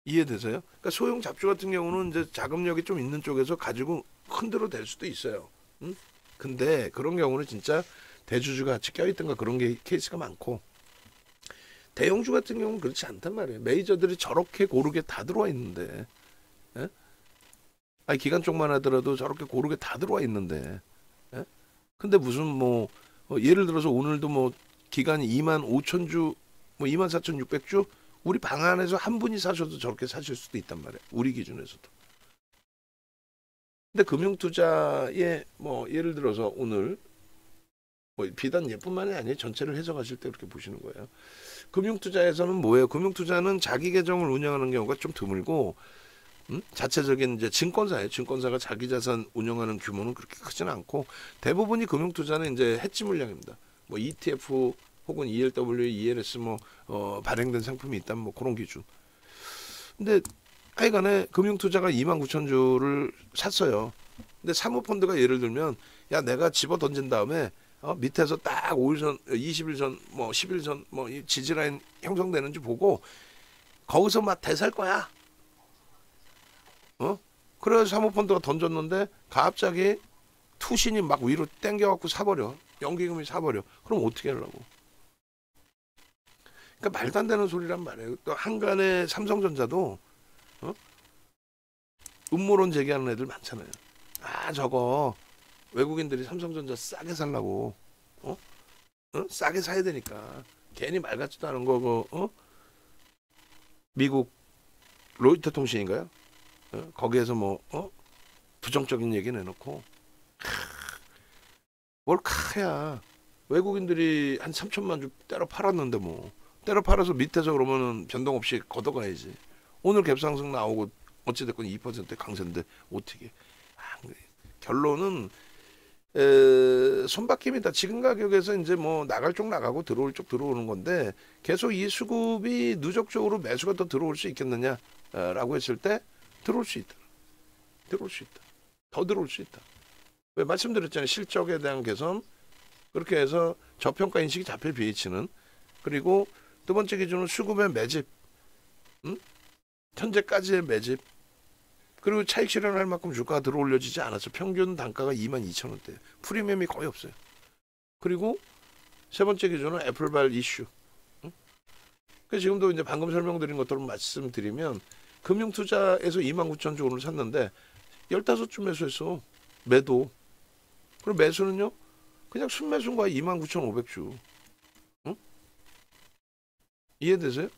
이해되세요? 그러니까 소형 잡주 같은 경우는 이제 자금력이 좀 있는 쪽에서 가지고 흔들어 댈 수도 있어요. 근데 그런 경우는 진짜 대주주가 같이 껴있던가 그런 게 케이스가 많고, 대형주 같은 경우는 그렇지 않단 말이에요. 메이저들이 저렇게 고르게 다 들어와 있는데, 예? 아니 기관 쪽만 하더라도 저렇게 고르게 다 들어와 있는데, 예? 근데 무슨 뭐 예를 들어서 오늘도 뭐 기관이 2만 5천 주, 뭐 2만 4,600주, 우리 방 안에서 한 분이 사셔도 저렇게 사실 수도 있단 말이에요. 우리 기준에서도. 근데 금융투자에 뭐 예를 들어서 오늘 뭐 비단 얘뿐만이 아니에요. 전체를 해석하실 때 그렇게 보시는 거예요. 금융투자에서는 뭐예요? 금융투자는 자기 계정을 운영하는 경우가 좀 드물고, 자체적인 이제 증권사예요. 증권사가 자기 자산 운영하는 규모는 그렇게 크지는 않고, 대부분이 금융투자는 이제 해지 물량입니다. 뭐 ETF 혹은 ELW, ELS 뭐 발행된 상품이 있다면 뭐 그런 기준. 근데 하여간에 금융투자가 2만 9천 주를 샀어요. 근데 사모펀드가 예를 들면 야 내가 집어 던진 다음에 밑에서 딱 5일 전, 20일 전, 뭐 10일 전, 뭐 지지라인 형성되는지 보고 거기서 막 대살 거야. 그래서 사모펀드가 던졌는데 갑자기 투신이 막 위로 땡겨갖고 사버려. 연기금이 사버려. 그럼 어떻게 하려고? 그러니까 말도 안 되는 소리란 말이에요. 또 한간에 삼성전자도 음모론 제기하는 애들 많잖아요. 저거 외국인들이 삼성전자 싸게 살라고 싸게 사야 되니까 괜히 말 같지도 않은 거 미국 로이터 통신인가요? 거기에서 뭐 부정적인 얘기 내놓고 뭘 카야 외국인들이 한 3천만 주 때려 팔았는데 뭐 때려 팔아서 밑에서 그러면은 변동 없이 걷어가야지. 오늘 갭상승 나오고 어찌됐건 2% 강세인데 어떻게? 결론은 손바뀜이다. 지금 가격에서 이제 뭐 나갈 쪽 나가고 들어올 쪽 들어오는 건데 계속 이 수급이 누적적으로 매수가 더 들어올 수 있겠느냐라고 했을 때 들어올 수 있다. 들어올 수 있다. 더 들어올 수 있다. 왜 말씀드렸잖아요. 실적에 대한 개선 그렇게 해서 저평가 인식이 잡힐 BH는 그리고 두 번째 기준은 수급의 매집, 현재까지의 매집 그리고 차익 실현할 만큼 주가가 들어올려지지 않았어. 평균 단가가 22,000원대. 프리미엄이 거의 없어요. 그리고 세 번째 기준은 애플발 이슈. 그래서 지금도 이제 방금 설명드린 것처럼 말씀드리면 금융투자에서 29,000주 오늘 샀는데 15주 매수했어. 매도. 그리고 매수는요. 그냥 순매수인 거야. 29,500주. 이해되세요?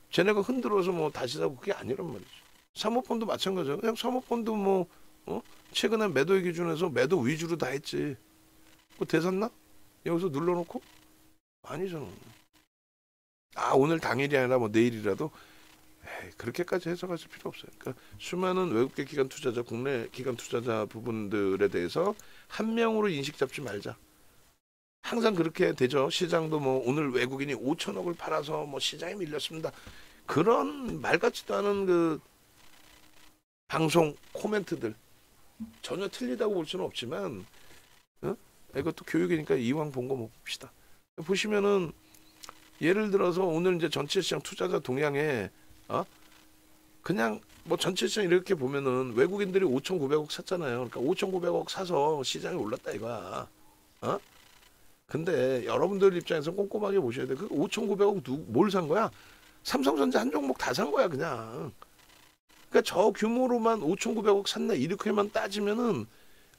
쟤네가 흔들어서 뭐 다시 사고 그게 아니란 말이죠. 사모펀드 마찬가지야. 그냥 사모펀드 뭐 최근에 매도의 기준에서 매도 위주로 다 했지. 뭐 대샀나? 여기서 눌러놓고? 아니잖아. 오늘 당일이 아니라 뭐 내일이라도 그렇게까지 해석하실 필요 없어요. 그러니까 수많은 외국계 기관 투자자, 국내 기관 투자자 부분들에 대해서 한 명으로 인식 잡지 말자. 항상 그렇게 되죠. 시장도 뭐 오늘 외국인이 5천억을 팔아서 뭐 시장에 밀렸습니다. 그런 말 같지도 않은 그 방송 코멘트들 전혀 틀리다고 볼 수는 없지만, 어? 이것도 교육이니까 이왕 본 거 봅시다. 보시면은 예를 들어서 오늘 이제 전체 시장 투자자 동향에 그냥 뭐 전체 시장 이렇게 보면은 외국인들이 5,900억 샀잖아요. 그러니까 5,900억 사서 시장이 올랐다 이거야. 근데 여러분들 입장에서 꼼꼼하게 보셔야 돼. 그 5,900억 뭘 산 거야? 삼성전자 한 종목 다 산 거야 그냥. 그러니까 저 규모로만 5,900억 샀네 이렇게만 따지면은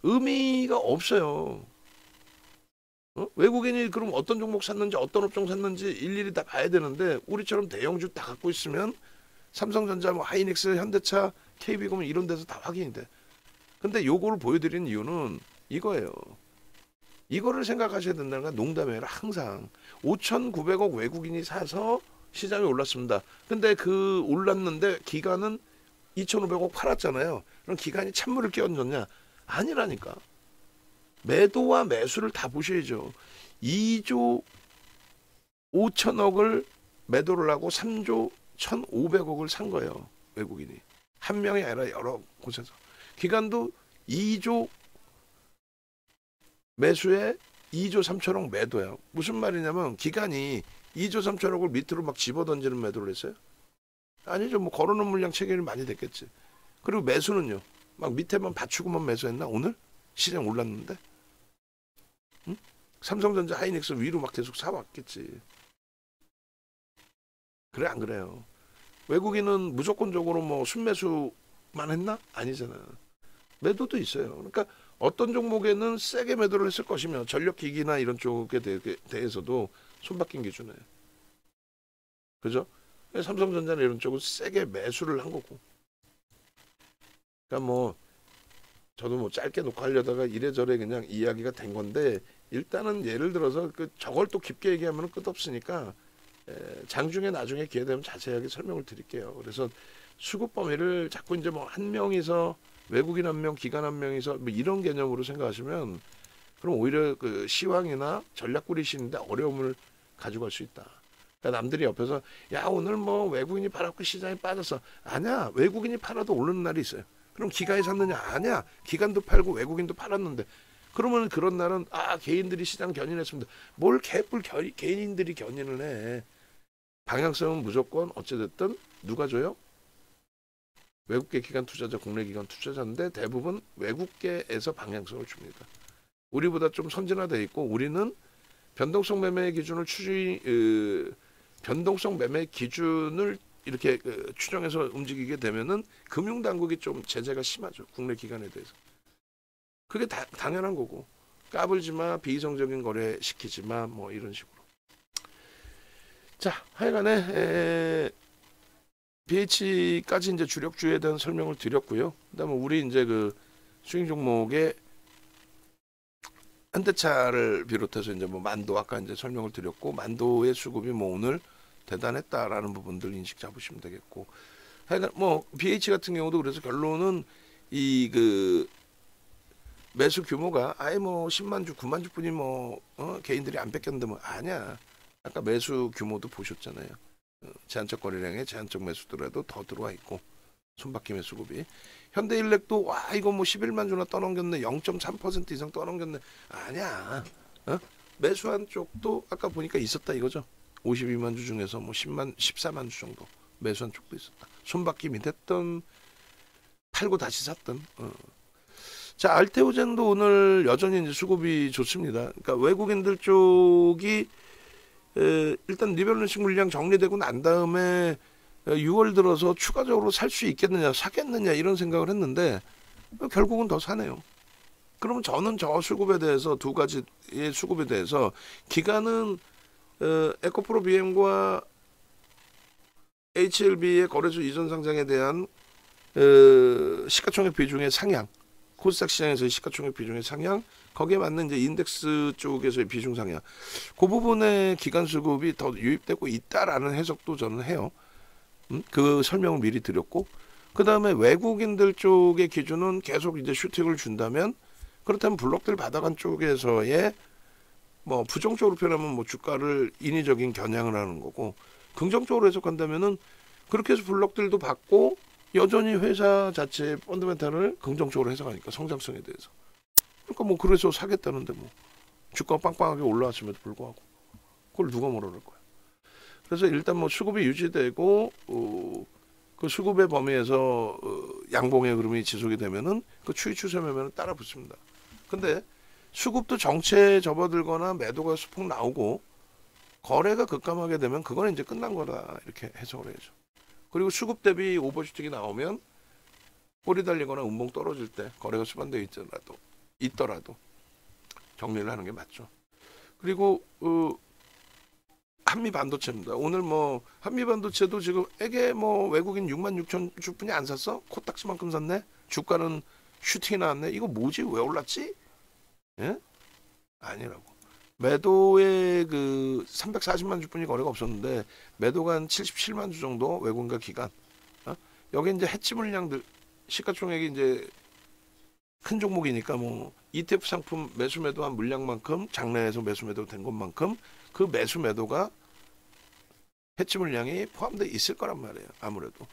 의미가 없어요. 외국인이 그럼 어떤 종목 샀는지 어떤 업종 샀는지 일일이 다 봐야 되는데 우리처럼 대형주 다 갖고 있으면 삼성전자, 뭐 하이닉스, 현대차, KB금 이런 데서 다 확인이 돼. 근데 요거를 보여드리는 이유는 이거예요. 이거를 생각하셔야 된다는 건 농담이 아니라 항상 5,900억 외국인이 사서 시장이 올랐습니다. 근데 그 올랐는데 기간은 2,500억 팔았잖아요. 그럼 기간이 찬물을 끼얹었냐? 아니라니까. 매도와 매수를 다 보셔야죠. 2조 5천억을 매도를 하고 3조 1,500억을 산 거예요. 외국인이. 한 명이 아니라 여러 곳에서. 기간도 2조 매수에 2조 3천억 매도예요. 무슨 말이냐면 기간이 2조 3천억을 밑으로 막 집어던지는 매도를 했어요? 아니죠. 뭐 걸어놓은 물량 체결이 많이 됐겠지. 그리고 매수는요. 막 밑에만 받치고만 매수했나 오늘? 시장 올랐는데? 응? 삼성전자 하이닉스 위로 막 계속 사왔겠지. 그래 안 그래요? 외국인은 무조건적으로 뭐 순매수만 했나? 아니잖아. 매도도 있어요. 그러니까 어떤 종목에는 세게 매도를 했을 것이며 전력기기나 이런 쪽에 대해서도 손바뀐 기준에. 그죠? 삼성전자나 이런 쪽은 세게 매수를 한 거고. 그러니까 뭐 저도 뭐 짧게 놓고 하려다가 이래저래 그냥 이야기가 된 건데 일단은 예를 들어서 그 저걸 또 깊게 얘기하면 끝없으니까 장중에 나중에 기회 되면 자세하게 설명을 드릴게요. 그래서 수급 범위를 자꾸 이제 뭐 한 명이서 외국인 한 명, 기관 한 명이서 뭐 이런 개념으로 생각하시면 그럼 오히려 그 시황이나 전략 꾸리시는데 어려움을 가져갈 수 있다. 그러니까 남들이 옆에서 야 오늘 뭐 외국인이 팔았고 시장이 빠졌어. 아니야. 외국인이 팔아도 오르는 날이 있어요. 그럼 기관이 샀느냐? 아니야. 기관도 팔고 외국인도 팔았는데 그러면 그런 날은 개인들이 시장 견인했습니다. 뭘 개뿔 개인들이 견인을 해. 방향성은 무조건 어찌됐든 누가 줘요? 외국계 기관 투자자, 국내 기관 투자자인데 대부분 외국계에서 방향성을 줍니다. 우리보다 좀 선진화되어 있고 우리는 변동성 매매 기준을 변동성 매매 기준을 이렇게 추정해서 움직이게 되면은 금융당국이 좀 제재가 심하죠. 국내 기관에 대해서. 그게 당연한 거고. 까불지 마, 비이성적인 거래 시키지 마, 뭐 이런 식으로. 자, 하여간에 BH까지 이제 주력주에 대한 설명을 드렸고요. 그다음에 우리 이제 그 스윙 종목의 현대차를 비롯해서 이제 뭐 만도 아까 이제 설명을 드렸고 만도의 수급이 뭐 오늘 대단했다라는 부분들 인식 잡으시면 되겠고. 하여간 뭐 BH 같은 경우도 그래서 결론은 이 그 매수 규모가 아예 뭐 10만 주, 9만 주뿐이 뭐 개인들이 안 뺏겼는데 뭐 아니야. 아까 매수 규모도 보셨잖아요. 제한적 거래량에 제한적 매수더라도 더 들어와 있고 손바퀴 매수급이 현대일렉도 와 이거 뭐 11만 주나 떠넘겼네 0.3% 이상 떠넘겼네 아니야. 매수한 쪽도 아까 보니까 있었다 이거죠. 52만 주 중에서 뭐 14만 주 정도 매수한 쪽도 있었다. 손바퀴 밑했던 팔고 다시 샀던. 자 알테오젠도 오늘 여전히 이제 수급이 좋습니다. 그러니까 외국인들 쪽이 일단 리밸런싱 물량 정리되고 난 다음에 6월 들어서 추가적으로 살 수 있겠느냐 사겠느냐 이런 생각을 했는데 결국은 더 사네요. 그러면 저는 저 수급에 대해서 두 가지의 수급에 대해서 기간은 에코프로 BM과 HLB의 거래소 이전 상장에 대한 시가총액 비중의 상향 코스닥 시장에서의 시가총액 비중의 상향 거기에 맞는 이제 인덱스 쪽에서의 비중 상향 그 부분에 기간 수급이 더 유입되고 있다라는 해석도 저는 해요. 그 설명을 미리 드렸고 그 다음에 외국인들 쪽의 기준은 계속 이제 슈팅을 준다면 그렇다면 블록들 받아간 쪽에서의 뭐 부정적으로 표현하면 뭐 주가를 인위적인 겨냥을 하는 거고, 긍정적으로 해석한다면은 그렇게 해서 블록들도 받고 여전히 회사 자체의 펀더멘탈을 긍정적으로 해석하니까 성장성에 대해서. 그러니까 뭐 그래서 사겠다는데 뭐 주가 빵빵하게 올라왔음에도 불구하고 그걸 누가 뭐라 그럴 거야. 그래서 일단 뭐 수급이 유지되고 그 수급의 범위에서 양봉의 흐름이 지속이 되면은 그 추이 추세 매매는 따라 붙습니다. 근데 수급도 정체에 접어들거나 매도가 수폭 나오고 거래가 급감하게 되면 그건 이제 끝난 거다 이렇게 해석을 해야죠. 그리고 수급 대비 오버슈팅이 나오면 꼬리 달리거나 운봉 떨어질 때 거래가 수반되어 있더라도 정리를 하는 게 맞죠. 그리고 한미 반도체입니다. 오늘 뭐 한미 반도체도 지금 에게 뭐 외국인 66,000 주뿐이 안 샀어? 코딱지만큼 샀네. 주가는 슈팅이 나왔네. 이거 뭐지? 왜 올랐지? 예? 아니라고. 매도에 그 340만 주뿐이 거래가 없었는데 매도가 한 77만 주 정도 외국인과 기관. 여기 이제 해치 물량들 시가총액이 이제 큰 종목이니까 뭐 ETF 상품 매수 매도한 물량만큼 장내에서 매수 매도 된 것만큼 그 매수 매도가 해치 물량이 포함되어 있을 거란 말이에요. 아무래도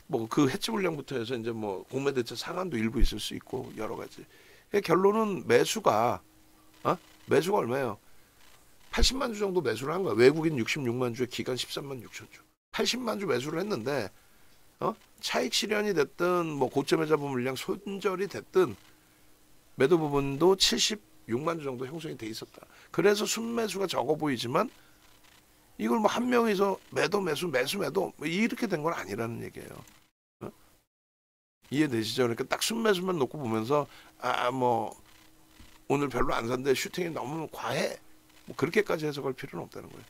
뭐 그 해치 물량부터 해서 이제 뭐 공매 대체 상한도 일부 있을 수 있고 여러 가지. 결론은 매수가 얼마예요? 80만 주 정도 매수를 한 거야. 외국인 66만 주에 기관 13만 6천 주. 80만 주 매수를 했는데 차익 실현이 됐든 뭐 고점에 잡은 물량 손절이 됐든 매도 부분도 76만 주 정도 형성이 돼 있었다. 그래서 순매수가 적어 보이지만 이걸 뭐 한 명이서 매도 매수 뭐 이렇게 된 건 아니라는 얘기예요. 이해되시죠? 그러니까 딱 순매수만 놓고 보면서 뭐 오늘 별로 안 샀는데 슈팅이 너무 과해 뭐 그렇게까지 해석할 필요는 없다는 거예요.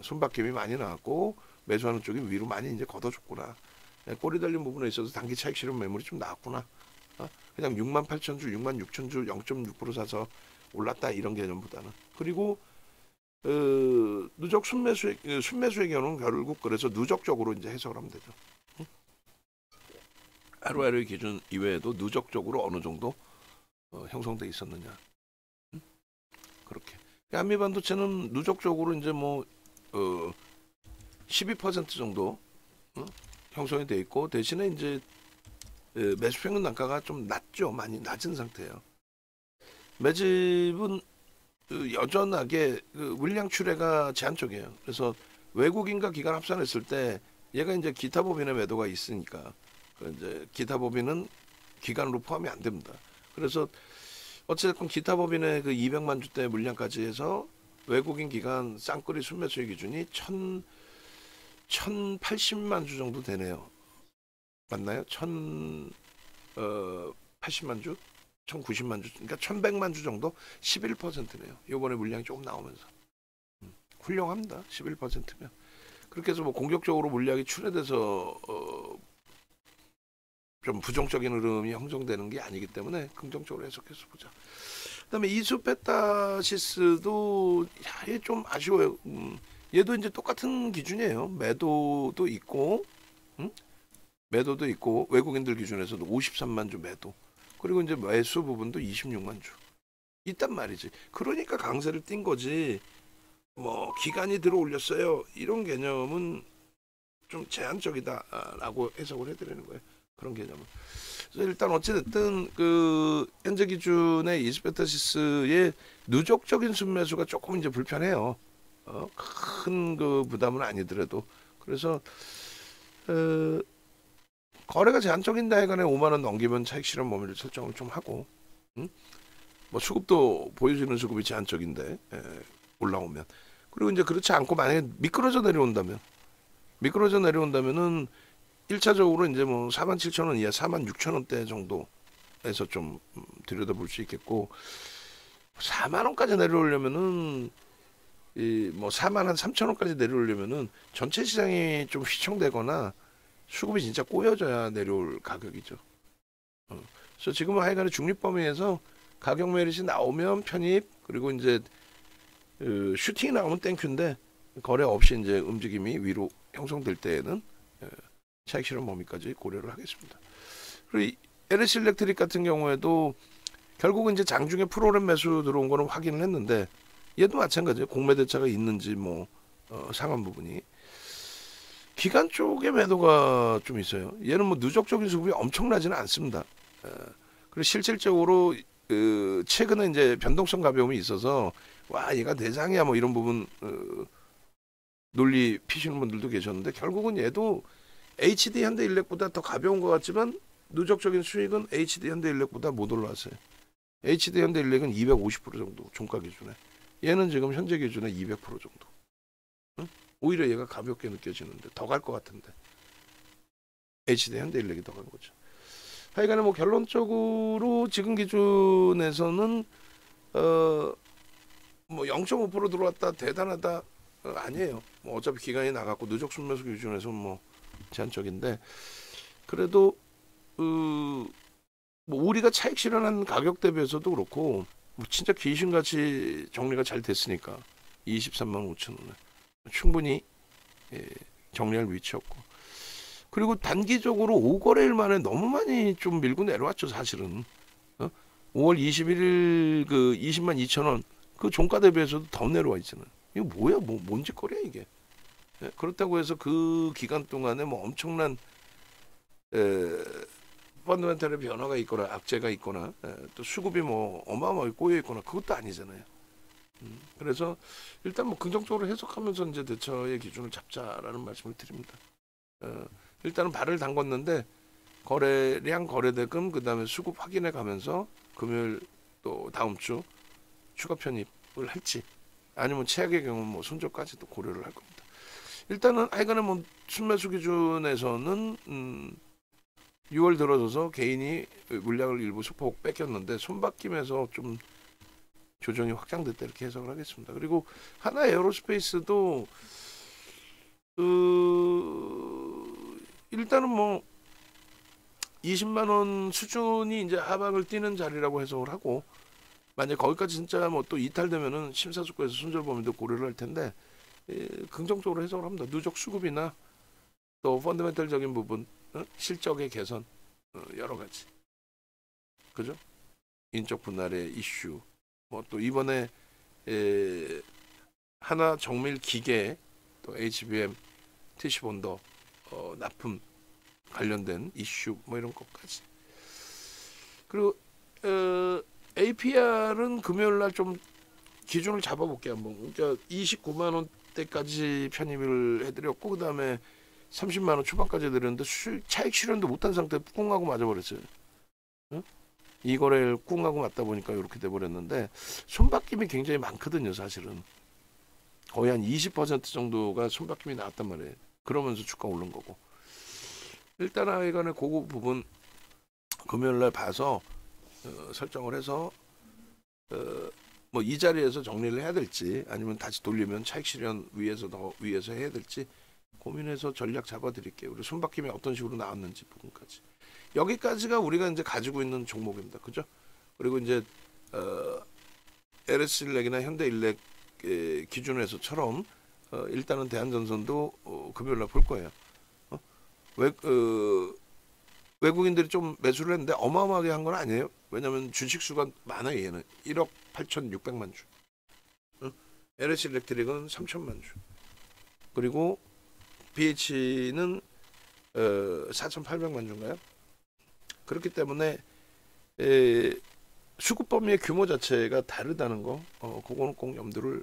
손바뀜이 많이 나왔고 매수하는 쪽이 위로 많이 이제 걷어줬구나. 꼬리 달린 부분에 있어서 단기 차익 실현 매물이 좀 나왔구나. 그냥 68,000주, 66,000주 0.6% 사서 올랐다 이런 개념보다는. 그리고 누적 순매수의 경우는 결국 그래서 누적적으로 이제 해석을 하면 되죠. 하루하루의 기준 이외에도 누적적으로 어느 정도 형성돼 있었느냐. 그렇게. 한미 반도체는 누적적으로 이제 뭐 12% 정도 형성이 돼 있고 대신에 이제 매수 평균 단가가 좀 낮죠. 많이 낮은 상태예요. 매집은 여전하게 물량 출회가 제한적이에요. 그래서 외국인과 기관 합산했을 때 얘가 이제 기타 법인의 매도가 있으니까 이제 기타 법인은 기관으로 포함이 안 됩니다. 그래서 어쨌든 기타 법인의 그 200만 주대 물량까지 해서 외국인 기관 쌍끌이 순매수의 기준이 1080만 주 정도 되네요. 맞나요? 1080만 주? 1090만 주? 그러니까 1100만 주 정도? 11%네요. 이번에 물량이 조금 나오면서. 훌륭합니다. 11%면. 그렇게 해서 뭐 공격적으로 물량이 출회돼서 좀 부정적인 흐름이 형성되는 게 아니기 때문에 긍정적으로 해석해서 보자. 그다음에 이수페타시스도 얘 좀 아쉬워요. 얘도 이제 똑같은 기준이에요. 매도도 있고, 매도도 있고 외국인들 기준에서도 53만 주 매도. 그리고 이제 매수 부분도 26만 주. 있단 말이지. 그러니까 강세를 띈 거지. 뭐 기간이 들어 올렸어요. 이런 개념은 좀 제한적이다라고 해석을 해드리는 거예요. 그런 개념은. 그래서 일단 어찌됐든 그 현재 기준의 이스페타시스의 누적적인 순매수가 조금 이제 불편해요. 큰 그 부담은 아니더라도. 그래서 거래가 제한적인 다해간에 5만 원 넘기면 차익 실현 범위를 설정을 좀 하고, 뭐 수급도 보여지는 수급이 제한적인데 올라오면. 그리고 이제 그렇지 않고 만약에 미끄러져 내려온다면은 1차적으로 이제 뭐 47,000원 이하 46,000원대 정도에서 좀 들여다볼 수 있겠고, 4만 원까지 내려오려면은 뭐 4만 한 3,000원까지 내려오려면은 전체 시장이 좀 휘청되거나 수급이 진짜 꼬여져야 내려올 가격이죠. 그래서 지금은 하여간에 중립 범위에서 가격 메리트 나오면 편입, 그리고 이제 슈팅이 나오면 땡큐인데 거래 없이 이제 움직임이 위로 형성될 때에는 차익 실현 범위까지 고려를 하겠습니다. 그리고 LS 일렉트릭 같은 경우에도 결국은 이제 장중에 프로그램 매수 들어온 거는 확인을 했는데 얘도 마찬가지예요. 공매 대차가 있는지 뭐 상한 부분이 기간 쪽에 매도가 좀 있어요. 얘는 뭐 누적적인 수급이 엄청나지는 않습니다. 그리고 실질적으로 최근에 이제 변동성 가벼움이 있어서 와 얘가 대장이야 뭐 이런 부분 논리 피시는 분들도 계셨는데 결국은 얘도 HD 현대일렉보다 더 가벼운 것 같지만 누적적인 수익은 HD 현대일렉보다 못 올라왔어요. HD 현대일렉은 250% 정도 종가 기준에 얘는 지금 현재 기준에 200% 정도. 응? 오히려 얘가 가볍게 느껴지는데 더 갈 것 같은데 HD 현대일렉이 더 간 거죠. 하여간에 뭐 결론적으로 지금 기준에서는 뭐 0.5% 들어왔다 대단하다 아니에요. 뭐 어차피 기간이 나갔고 누적 순매수 기준에서 뭐 제한적인데 그래도 뭐 우리가 차익 실현한 가격 대비해서도 그렇고 뭐 진짜 귀신같이 정리가 잘 됐으니까 23만 5천 원에 충분히 정리할 위치였고 그리고 단기적으로 5거래일 만에 너무 많이 좀 밀고 내려왔죠 사실은. 5월 21일 그 20만 2천 원 그 종가 대비해서도 더 내려와 있잖아요. 이거 뭐야 뭔 짓거리야 이게. 그렇다고 해서 그 기간 동안에 뭐 엄청난 펀더멘털의 변화가 있거나 악재가 있거나 또 수급이 뭐 어마어마하게 꼬여 있거나 그것도 아니잖아요. 그래서 일단 뭐 긍정적으로 해석하면서 이제 대처의 기준을 잡자라는 말씀을 드립니다. 일단은 발을 담궜는데 거래량 거래대금 그다음에 수급 확인해 가면서 금요일 또 다음 주 추가 편입을 할지 아니면 최악의 경우 뭐 손절까지도 고려를 할 겁니다. 일단은 하여간에 뭐 순매수 기준에서는 6월 들어서서 개인이 물량을 일부 소폭 뺏겼는데 손바뀜에서 좀 조정이 확장됐다 이렇게 해석을 하겠습니다. 그리고 하나 에어로스페이스도 일단은 뭐 20만 원 수준이 이제 하방을 뛰는 자리라고 해석을 하고 만약 거기까지 진짜 뭐 또 이탈되면은 심사숙고해서 손절 범위도 고려를 할 텐데 긍정적으로 해석을 합니다. 누적 수급이나 또 펀더멘털적인 부분, 실적의 개선 여러 가지, 그죠? 인적 분할의 이슈, 뭐 또 이번에 하나 정밀 기계 또 HBM TC 본더 납품 관련된 이슈 뭐 이런 것까지. 그리고 APR은 금요일 날 좀 기준을 잡아볼게요. 한번. 그러니까 29만 원대까지 편입을 해드렸고 그다음에 30만 원 초반까지 해드렸는데 차익 실현도 못한 상태에 꿍하고 맞아버렸어요. 응? 이 거래를 꿍하고 맞다 보니까 이렇게 돼버렸는데 손바뀜이 굉장히 많거든요. 사실은 거의 한 20% 정도가 손바뀜이 나왔단 말이에요. 그러면서 주가 오른 거고. 일단 하여간에 그 부분 금요일날 봐서 설정을 해서 뭐 이 자리에서 정리를 해야 될지 아니면 다시 돌리면 차익 실현 위에서 더 위에서 해야 될지 고민해서 전략 잡아드릴게요. 우리 손바뀜이 어떤 식으로 나왔는지 부분까지. 여기까지가 우리가 이제 가지고 있는 종목입니다. 그죠? 그리고 이제 LS일렉이나 현대일렉 기준에서처럼 일단은 대한전선도 금요일날 볼 거예요. 외국인들이 좀 매수를 했는데 어마어마하게 한 건 아니에요. 왜냐하면 주식수가 많아요. 얘는 1억 8,600만 주. LS일렉트릭은 3천만 주. 그리고 BH는 4,800만 주인가요? 그렇기 때문에 수급 범위의 규모 자체가 다르다는 거, 그거는 꼭 염두를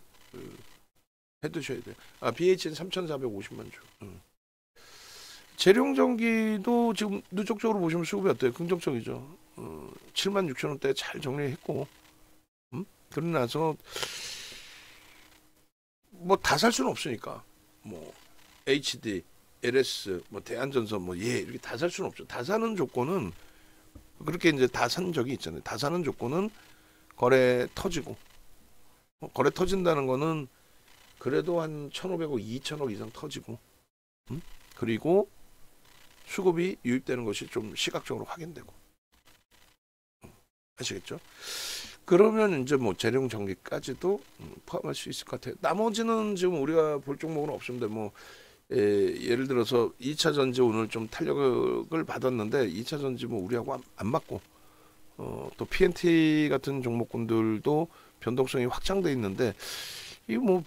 해두셔야 돼요. BH는 3,450만 주. 재룡전기도 지금 누적적으로 보시면 수급이 어때요? 긍정적이죠. 7만 6천 원대 잘 정리했고, 그러고 나서 뭐 다 살 수는 없으니까, 뭐 HD, LS, 뭐 대한전선, 뭐 이렇게 다 살 수는 없죠. 다 사는 조건은 그렇게 이제 다 산 적이 있잖아요. 다 사는 조건은 거래 터지고, 거래 터진다는 거는 그래도 한 1,500억, 2,000억 이상 터지고, 그리고 수급이 유입되는 것이 좀 시각적으로 확인되고, 아시겠죠? 그러면 이제 뭐 재룡 전기까지도 포함할 수 있을 것 같아요. 나머지는 지금 우리가 볼 종목은 없습니다. 뭐 예를 들어서 2차 전지 오늘 좀 탄력을 받았는데 2차 전지 뭐 우리하고 안 맞고 또 PNT 같은 종목군들도 변동성이 확장돼 있는데 이 뭐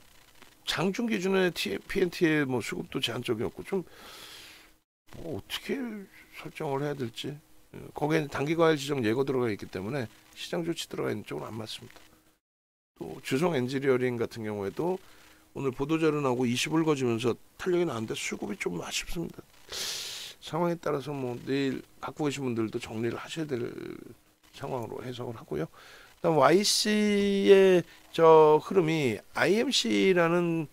장중 기준의 PNT의 뭐 수급도 제한적이었고 좀 뭐 어떻게 설정을 해야 될지 거기에 단기 과열 지정 예고 들어가 있기 때문에 시장 조치 들어가 있는 쪽은 안 맞습니다. 또 주성 엔지니어링 같은 경우에도 오늘 보도자료 나오고 20을 거지면서 탄력이 나왔는데 수급이 좀 아쉽습니다. 상황에 따라서 뭐 내일 갖고 계신 분들도 정리를 하셔야 될 상황으로 해석을 하고요. 그다음 YC의 저 흐름이 IMC라는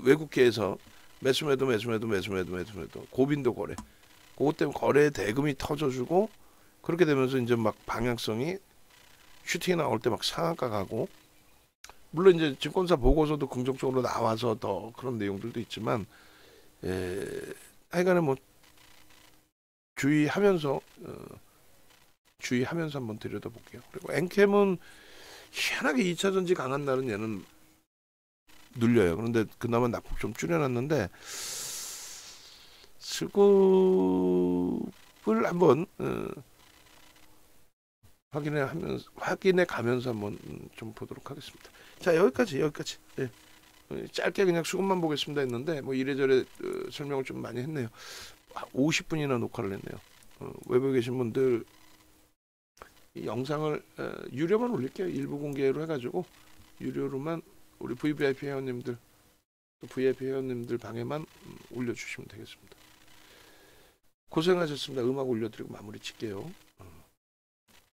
외국계에서 매수매도 고빈도 거래 그것 때문에 거래 대금이 터져주고 그렇게 되면서 이제 막 방향성이 슈팅이 나올 때 막 상한가 가고 물론 이제 증권사 보고서도 긍정적으로 나와서 더 그런 내용들도 있지만 하여간에 뭐 주의하면서 한번 들여다볼게요. 그리고 엔캠은 희한하게 2차 전지 강한 날은 얘는 눌려요. 그런데 그나마 낙폭 좀 줄여놨는데 슬급을 한번 확인해 가면서 한번 좀 보도록 하겠습니다. 자 여기까지. 예. 짧게 그냥 수급만 보겠습니다 했는데 뭐 이래저래 설명을 좀 많이 했네요. 50분이나 녹화를 했네요. 외부에 계신 분들 이 영상을 유료만 올릴게요. 일부 공개로 해가지고 유료로만 우리 VVIP 회원님들 VIP 회원님들 방에만 올려주시면 되겠습니다. 고생하셨습니다. 음악 올려드리고 마무리 칠게요.